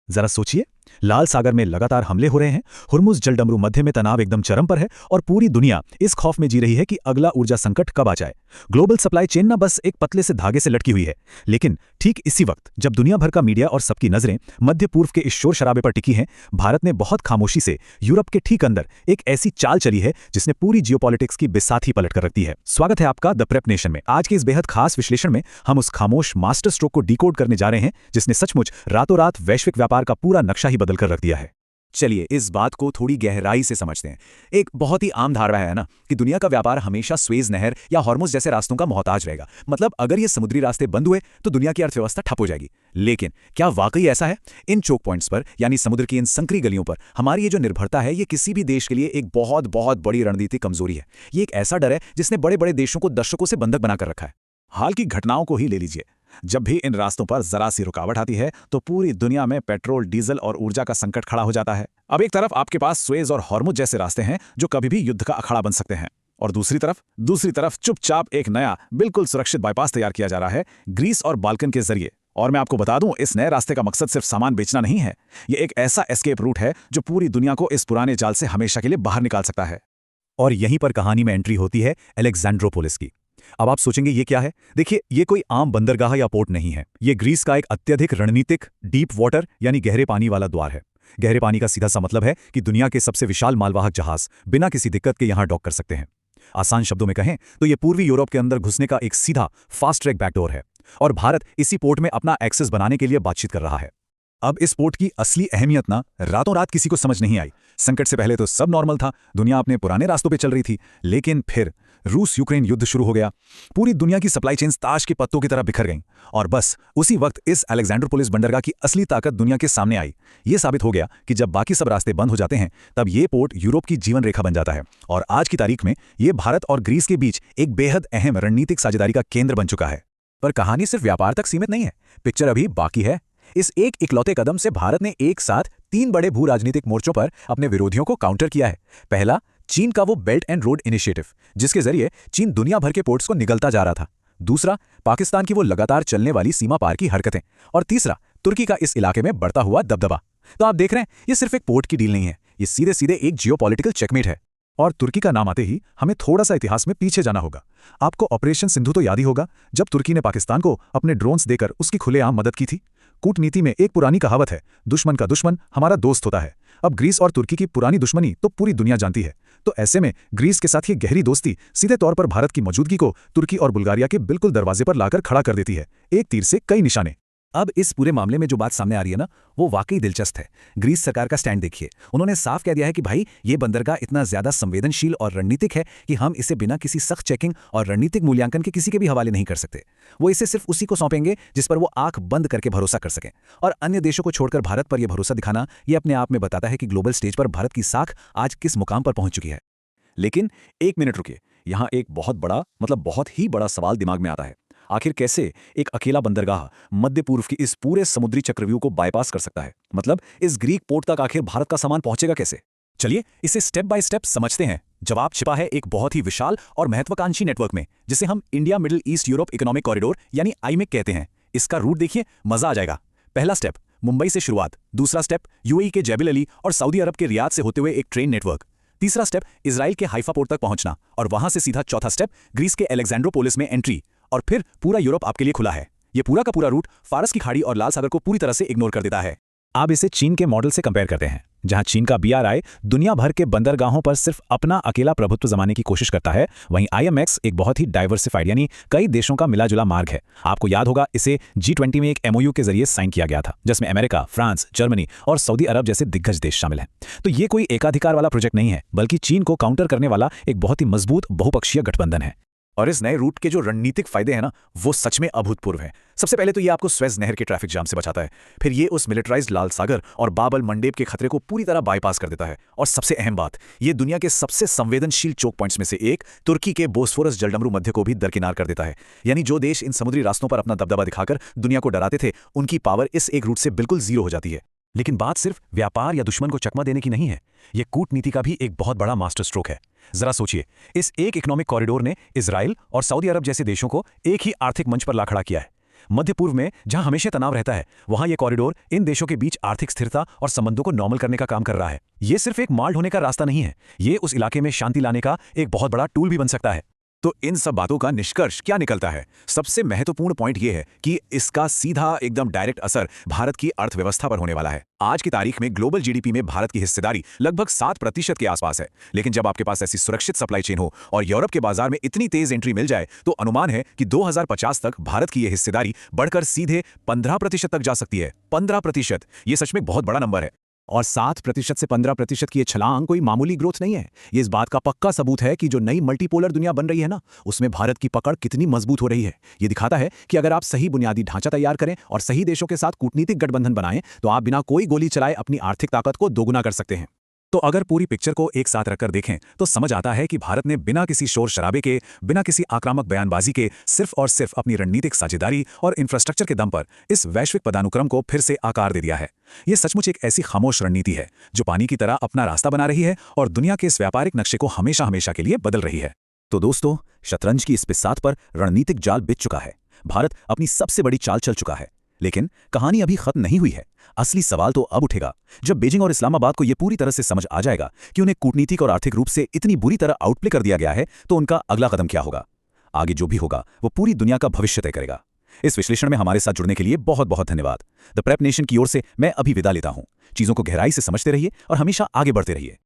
जरा सोचिए, लाल सागर में लगातार हमले हो रहे हैं, हुर्मुज जलडमरू मध्य में तनाव एकदम चरम पर है और पूरी दुनिया इस खौफ में जी रही है कि अगला ऊर्जा संकट कब आ जाए। ग्लोबल सप्लाई चेन ना बस एक पतले से धागे से लटकी हुई है। लेकिन ठीक इसी वक्त जब दुनिया भर का मीडिया और सबकी नजरें मध्य पूर्व के इस शोर शराबे पर टिकी हैं, भारत ने बहुत खामोशी से यूरोप के ठीक अंदर एक ऐसी चाल चली है जिसने पूरी जियोपॉलिटिक्स की बिसाथी पलट कर रख दी है। स्वागत है आपका द प्रेप नेशन में। आज के इस बेहद खास विश्लेषण में हम उस खामोश मास्टर स्ट्रोक को डिकोड करने जा रहे हैं जिसने सचमुच रातों रात वैश्विक व्यापार का पूरा नक्शा ही बदल कर रख दिया है। चलिए इस बात को थोड़ी गहराई से समझते हैं। एक बहुत ही आम धारणा है ना कि दुनिया का व्यापार हमेशा स्वेज नहर या हॉर्मुज जैसे रास्तों का मोहताज रहेगा। मतलब अगर ये समुद्री रास्ते बंद हुए तो दुनिया की अर्थव्यवस्था ठप हो जाएगी। लेकिन क्या वाकई ऐसा है? इन चोक पॉइंट्स पर यानी समुद्र की इन संकरी गलियों पर हमारी ये जो निर्भरता है, ये किसी भी देश के लिए एक बहुत बहुत बड़ी रणनीतिक कमजोरी है। ये एक ऐसा डर है जिसने बड़े बड़े देशों को दशकों से बंधक बनाकर रखा है। हाल की घटनाओं को ही ले लीजिए। जब भी इन रास्तों पर जरा सी रुकावट आती है तो पूरी दुनिया में पेट्रोल, डीजल और ऊर्जा का संकट खड़ा हो जाता है। अब एक तरफ आपके पास सुएज और हॉर्मुज जैसे रास्ते हैं जो कभी भी युद्ध का अखाड़ा बन सकते हैं, और दूसरी तरफ चुपचाप एक नया बिल्कुल सुरक्षित बाईपास तैयार किया जा रहा है ग्रीस और बाल्कन के जरिए। और मैं आपको बता दूं, इस नए रास्ते का मकसद सिर्फ सामान बेचना नहीं है। ये एक ऐसा एस्केप रूट है जो पूरी दुनिया को इस पुराने जाल से हमेशा के लिए बाहर निकाल सकता है। और यहीं पर कहानी में एंट्री होती है अलेक्जेंड्रोपोलिस की। अब आप सोचेंगे ये क्या है? देखिए, ये कोई आम बंदरगाह या पोर्ट नहीं है। ये ग्रीस का एक अत्यधिक रणनीतिक डीप वाटर यानी गहरे पानी वाला द्वार है। गहरे पानी का सीधा सा मतलब है कि दुनिया के सबसे विशाल मालवाहक जहाज बिना किसी दिक्कत के यहां डॉक कर सकते हैं। आसान शब्दों में कहें तो ये पूर्वी यूरोप के अंदर घुसने का एक सीधा फास्ट ट्रैक बैकडोर है, और भारत इसी पोर्ट में अपना एक्सेस बनाने के लिए बातचीत कर रहा है। अब इस पोर्ट की असली अहमियत ना रातों रात किसी को समझ नहीं आई। संकट से पहले तो सब नॉर्मल था, दुनिया अपने पुराने रास्तों पे चल रही थी। लेकिन फिर रूस यूक्रेन युद्ध शुरू हो गया। पूरी दुनिया की सप्लाई चेन्स ताश के पत्तों की तरह बिखर गईं, और बस उसी वक्त इस अलेक्जेंड्रोपोलिस बंदरगाह की असली ताकत दुनिया के सामने आई। ये साबित हो गया कि जब बाकी सब रास्ते बंद हो जाते हैं तब ये पोर्ट यूरोप की जीवन रेखा बन जाता है, और आज की तारीख में ये भारत और ग्रीस के बीच एक बेहद अहम रणनीतिक साझेदारी का केंद्र बन चुका है। पर कहानी सिर्फ व्यापार तक सीमित नहीं है, पिक्चर अभी बाकी है। इस एक इकलौते कदम से भारत ने एक साथ 3 बड़े भू राजनीतिक मोर्चों पर अपने विरोधियों को काउंटर किया है। पहला, चीन का वो बेल्ट एंड रोड इनिशिएटिव, जिसके जरिए चीन दुनिया भर के पोर्ट्स को निगलता जा रहा था। दूसरा, पाकिस्तान की वो लगातार चलने वाली सीमा पार की हरकतें। और तीसरा, तुर्की का इस इलाके में बढ़ता हुआ दबदबा। तो आप देख रहे हैं, ये सिर्फ एक पोर्ट की डील नहीं है, ये सीधे सीधे एक जियोपॉलिटिकल चेकमेट है। और तुर्की का नाम आते ही हमें थोड़ा सा इतिहास में पीछे जाना होगा। आपको ऑपरेशन सिंधु तो याद ही होगा, जब तुर्की ने पाकिस्तान को अपने ड्रोन्स देकर उसकी खुलेआम मदद की थी। कूटनीति में एक पुरानी कहावत है, दुश्मन का दुश्मन हमारा दोस्त होता है। अब ग्रीस और तुर्की की पुरानी दुश्मनी तो पूरी दुनिया जानती है। तो ऐसे में ग्रीस के साथ ये गहरी दोस्ती सीधे तौर पर भारत की मौजूदगी को तुर्की और बुल्गारिया के बिल्कुल दरवाजे पर लाकर खड़ा कर देती है। एक तीर से कई निशाने। अब इस पूरे मामले में जो बात सामने आ रही है ना, वो वाकई दिलचस्प है। ग्रीस सरकार का स्टैंड देखिए। उन्होंने साफ कह दिया है कि भाई, ये बंदरगाह इतना ज्यादा संवेदनशील और रणनीतिक है कि हम इसे बिना किसी सख्त चेकिंग और रणनीतिक मूल्यांकन के किसी के भी हवाले नहीं कर सकते। वो इसे सिर्फ उसी को सौंपेंगे जिस पर वो आंख बंद करके भरोसा कर सकें। और अन्य देशों को छोड़कर भारत पर यह भरोसा दिखाना, ये अपने आप में बताता है कि ग्लोबल स्टेज पर भारत की साख आज किस मुकाम पर पहुंच चुकी है। लेकिन एक मिनट रुकिए, यहां एक बहुत बड़ा, मतलब बहुत ही बड़ा सवाल दिमाग में आता है। आखिर कैसे एक अकेला बंदरगाह मध्य पूर्व की इस पूरे समुद्री चक्रव्यूह को बाईपास कर सकता है? मतलब इस ग्रीक पोर्ट तक आखिर भारत का सामान पहुंचेगा कैसे? चलिए इसे स्टेप बाय स्टेप समझते हैं। जवाब छिपा है एक बहुत ही विशाल और महत्वाकांक्षी नेटवर्क में, जिसे हम India middle east Europe economic corridor यानी आईमेक कहते हैं। इसका रूट देखिए, मजा आ जाएगा। पहला स्टेप, मुंबई से शुरुआत। दूसरा स्टेप, यूएई के जेबल अली और सऊदी अरब के रियाद से होते हुए एक ट्रेन नेटवर्क। तीसरा स्टेप, इजराइल के हाइफा पोर्ट तक पहुंचना, और वहां से सीधा चौथा स्टेप, ग्रीस के अलेक्जेंड्रोपोलिस में एंट्री। और फिर पूरा यूरोप आपके लिए खुला है। ये पूरा का पूरा रूट फारस की खाड़ी और लाल सागर को पूरी तरह से इग्नोर कर देता है। आप इसे चीन के मॉडल से कंपेयर करते हैं, जहां चीन का बीआरआई दुनिया भर के बंदरगाहों पर सिर्फ अपना अकेला प्रभुत्व जमाने की कोशिश करता है। वहीं आईएमएक्स एक बहुत ही डाइवर्सिफाइड यानी कई देशों का मिलाजुला मार्ग है। आपको याद होगा, इसे G20 में एक एमओयू के जरिए साइन किया गया था, जिसमें अमेरिका, फ्रांस, जर्मनी और सऊदी अरब जैसे दिग्गज देश शामिल हैं। तो ये कोई एकाधिकार वाला प्रोजेक्ट नहीं है, बल्कि चीन को काउंटर करने वाला एक बहुत ही मजबूत बहुपक्षीय गठबंधन है। और इस नए रूट के जो रणनीतिक फायदे हैं ना, वो सच में अभूतपूर्व हैं। सबसे पहले तो ये आपको स्वेज नहर के ट्रैफिक जाम से बचाता है। फिर ये उस मिलिटराइज्ड लाल सागर और बाबल मंडेब के खतरे को पूरी तरह बाईपास कर देता है। और सबसे अहम बात, ये दुनिया के सबसे संवेदनशील चोक पॉइंट्स में से एक तुर्की के बोस्फोरस जलडमरू मध्य को भी दरकिनार कर देता है। यानी जो देश इन समुद्री रास्तों पर अपना दबदबा दिखाकर दुनिया को डराते थे, उनकी पावर इस एक रूट से बिल्कुल जीरो हो जाती है। लेकिन बात सिर्फ व्यापार या दुश्मन को चकमा देने की नहीं है, यह कूटनीति का भी एक बहुत बड़ा मास्टर स्ट्रोक है। जरा सोचिए, इस एक इकोनॉमिक कॉरिडोर ने इजराइल और सऊदी अरब जैसे देशों को एक ही आर्थिक मंच पर ला खड़ा किया है। मध्य पूर्व में जहां हमेशा तनाव रहता है, वहां ये कॉरिडोर इन देशों के बीच आर्थिक स्थिरता और संबंधों को नॉर्मल करने का काम कर रहा है। ये सिर्फ एक मार्ड होने का रास्ता नहीं है, ये उस इलाके में शांति लाने का एक बहुत बड़ा टूल भी बन सकता है। तो इन सब बातों का निष्कर्ष क्या निकलता है? सबसे महत्वपूर्ण पॉइंट यह है कि इसका सीधा एकदम डायरेक्ट असर भारत की अर्थव्यवस्था पर होने वाला है। आज की तारीख में ग्लोबल जीडीपी में भारत की हिस्सेदारी लगभग 7% के आसपास है। लेकिन जब आपके पास ऐसी सुरक्षित सप्लाई चेन हो और यूरोप के बाजार में इतनी तेज एंट्री मिल जाए, तो अनुमान है कि 2050 तक भारत की यह हिस्सेदारी बढ़कर सीधे 15% तक जा सकती है। 15%, ये सच में बहुत बड़ा नंबर है। और 7% से 15% की ये छलांग कोई मामूली ग्रोथ नहीं है। ये इस बात का पक्का सबूत है कि जो नई मल्टीपोलर दुनिया बन रही है ना, उसमें भारत की पकड़ कितनी मजबूत हो रही है। ये दिखाता है कि अगर आप सही बुनियादी ढांचा तैयार करें और सही देशों के साथ कूटनीतिक गठबंधन बनाएं, तो आप बिना कोई गोली चलाए अपनी आर्थिक ताकत को दोगुना कर सकते हैं। तो अगर पूरी पिक्चर को एक साथ रखकर देखें, तो समझ आता है कि भारत ने बिना किसी शोर शराबे के, बिना किसी आक्रामक बयानबाजी के, सिर्फ और सिर्फ अपनी रणनीतिक साझेदारी और इंफ्रास्ट्रक्चर के दम पर इस वैश्विक पदानुक्रम को फिर से आकार दे दिया है। यह सचमुच एक ऐसी खामोश रणनीति है जो पानी की तरह अपना रास्ता बना रही है और दुनिया के इस व्यापारिक नक्शे को हमेशा हमेशा के लिए बदल रही है। तो दोस्तों, शतरंज की इस बिसात पर रणनीतिक जाल बिछ चुका है। भारत अपनी सबसे बड़ी चाल चल चुका है। लेकिन कहानी अभी खत्म नहीं हुई है। असली सवाल तो अब उठेगा जब बीजिंग और इस्लामाबाद को यह पूरी तरह से समझ आ जाएगा कि उन्हें कूटनीतिक और आर्थिक रूप से इतनी बुरी तरह आउटप्ले कर दिया गया है, तो उनका अगला कदम क्या होगा। आगे जो भी होगा वो पूरी दुनिया का भविष्य तय करेगा। इस विश्लेषण में हमारे साथ जुड़ने के लिए बहुत बहुत धन्यवाद। द प्रेप नेशन की ओर से मैं अभी विदा लेता हूं। चीजों को गहराई से समझते रहिए और हमेशा आगे बढ़ते रहिए।